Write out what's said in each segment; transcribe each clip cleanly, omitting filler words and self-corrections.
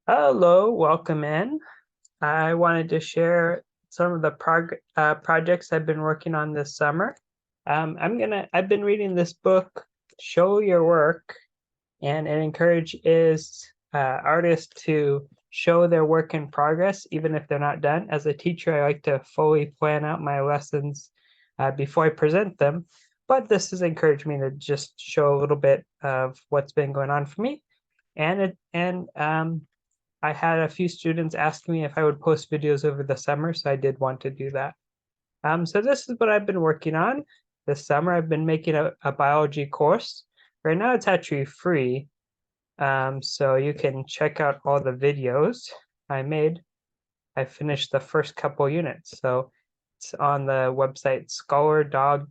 Hello, welcome in. I wanted to share some of the projects I've been working on this summer. I've been reading this book, Show Your Work, and it encourages artists to show their work in progress, even if they're not done. As a teacher, I like to fully plan out my lessons before I present them, but this has encouraged me to just show a little bit of what's been going on for me. And I had a few students ask me if I would post videos over the summer, so I did want to do that. So this is what I've been working on this summer. I've been making a biology course. Right now it's actually free, so you can check out all the videos I made. I finished the first couple units, so it's on the website scholardog.com.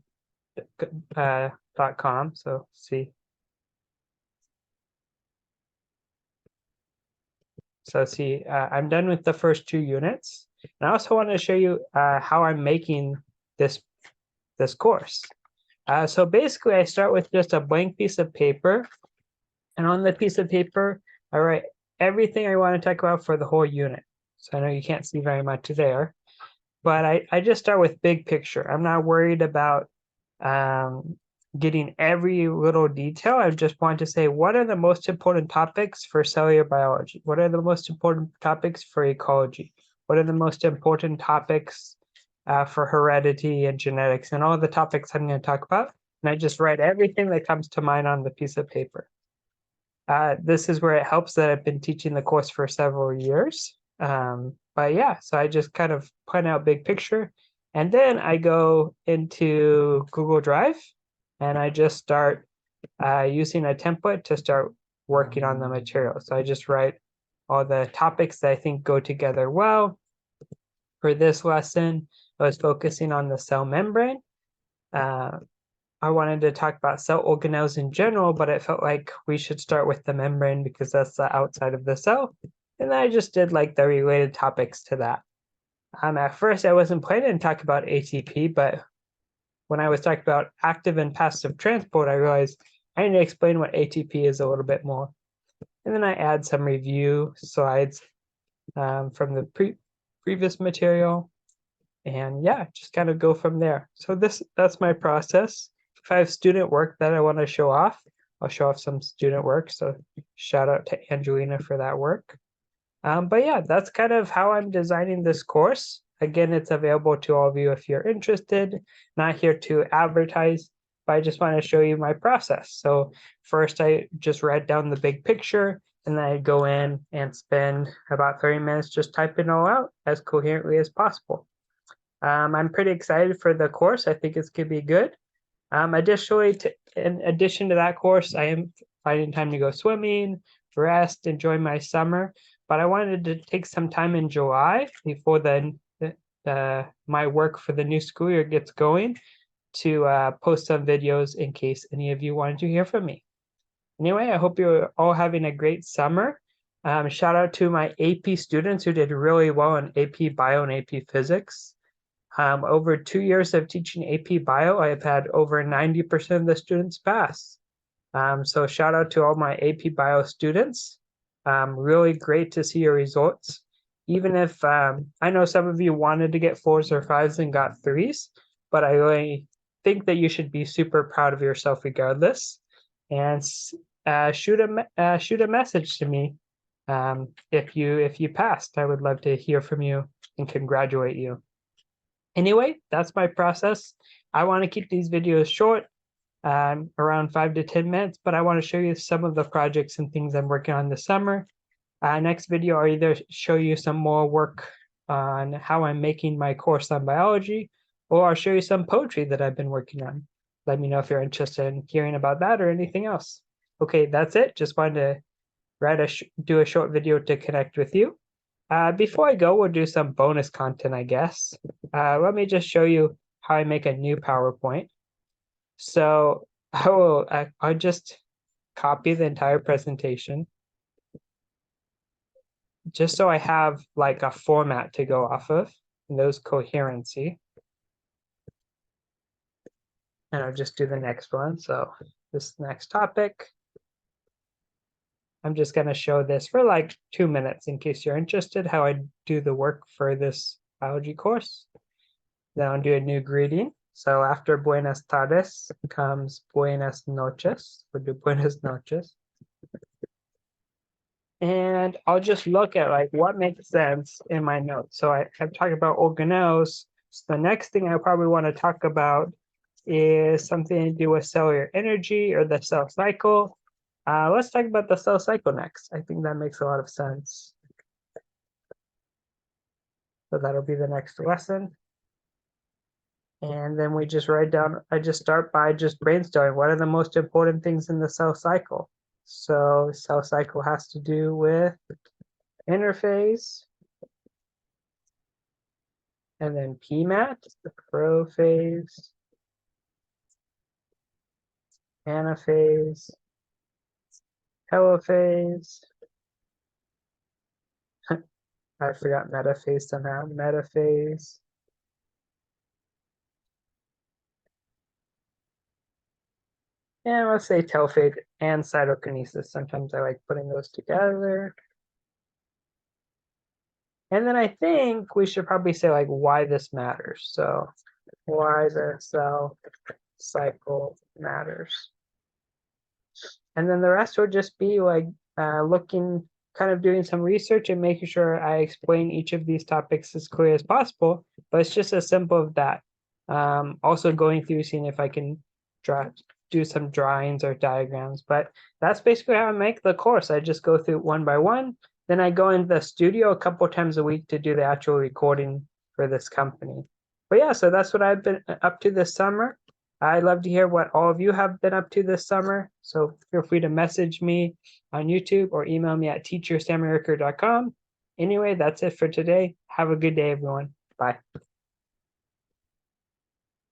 So see, I'm done with the first two units. And I also want to show you how I'm making this this course. So basically, I start with just a blank piece of paper, and on the piece of paper, I write everything I want to talk about for the whole unit. So I know you can't see very much there, but I just start with big picture. I'm not worried about um, getting every little detail. I just want to say, what are the most important topics for cellular biology? What are the most important topics for ecology? What are the most important topics for heredity and genetics and all the topics I'm going to talk about? And I just write everything that comes to mind on the piece of paper. This is where it helps that I've been teaching the course for several years. But yeah, so I just kind of plan out big picture, and then I go into Google Drive, and I just start using a template to start working on the material. So I just write all the topics that I think go together well. For this lesson, I was focusing on the cell membrane. Uh, I wanted to talk about cell organelles in general, but it felt like we should start with the membrane because that's the outside of the cell. And then I just did like the related topics to that. At first, I wasn't planning to talk about ATP, but when I was talking about active and passive transport, I realized I need to explain what ATP is a little bit more. And then I add some review slides from the previous material. And yeah, just kind of go from there. So that's my process. If I have student work that I want to show off, I'll show off some student work. So shout out to Angelina for that work. But yeah, that's kind of how I'm designing this course. Again, it's available to all of you if you're interested. Not here to advertise, but I just want to show you my process. So first, I just write down the big picture, and then I go in and spend about 30 minutes just typing it all out as coherently as possible. I'm pretty excited for the course. I think it's going to be good. In addition to that course, I am finding time to go swimming, rest, enjoy my summer. But I wanted to take some time in July before my work for the new school year gets going to post some videos in case any of you wanted to hear from me. Anyway, I hope you're all having a great summer. Shout out to my AP students who did really well in AP Bio and AP Physics. Over 2 years of teaching AP Bio, I have had over 90% of the students pass. So shout out to all my AP Bio students. Really great to see your results. Even if I know some of you wanted to get 4s or 5s and got 3s, but I really think that you should be super proud of yourself regardless. And shoot a message to me if you passed. I would love to hear from you and congratulate you. Anyway, that's my process. I want to keep these videos short, around 5 to 10 minutes, but I want to show you some of the projects and things I'm working on this summer. Next video, I'll either show you some more work on how I'm making my course on biology, or I'll show you some poetry that I've been working on. Let me know if you're interested in hearing about that or anything else. Okay, that's it. Just wanted to do a short video to connect with you. Before I go, we'll do some bonus content, I guess. Let me just show you how I make a new PowerPoint. So I'll just copy the entire presentation just so I have like a format to go off of, and those coherency. And I'll just do the next one. So this next topic. I'm just going to show this for like 2 minutes in case you're interested how I do the work for this biology course. Then I'll do a new greeting. So after buenas tardes comes buenas noches. We'll do buenas noches. And I'll just look at like what makes sense in my notes. So I'm talking about organelles. So the next thing I probably want to talk about is something to do with cellular energy or the cell cycle. Let's talk about the cell cycle next. I think that makes a lot of sense. So that'll be the next lesson. And then we just write down, I just start by just brainstorming what are the most important things in the cell cycle. So cell cycle has to do with interphase, and then PMAT, prophase, anaphase, telophase. I forgot metaphase somehow, metaphase. And let's say telophase and cytokinesis. Sometimes I like putting those together. And then I think we should probably say like why this matters. So why the cell cycle matters. And then the rest would just be like looking, kind of doing some research and making sure I explain each of these topics as clear as possible. But it's just as simple as that. Also going through seeing if I can do some drawings or diagrams. But that's basically how I make the course. I just go through one by one. Then I go into the studio a couple times a week to do the actual recording for this company. But yeah, so that's what I've been up to this summer. I'd love to hear what all of you have been up to this summer. So feel free to message me on YouTube or email me at teachersammyricker.com. Anyway, that's it for today. Have a good day, everyone. Bye.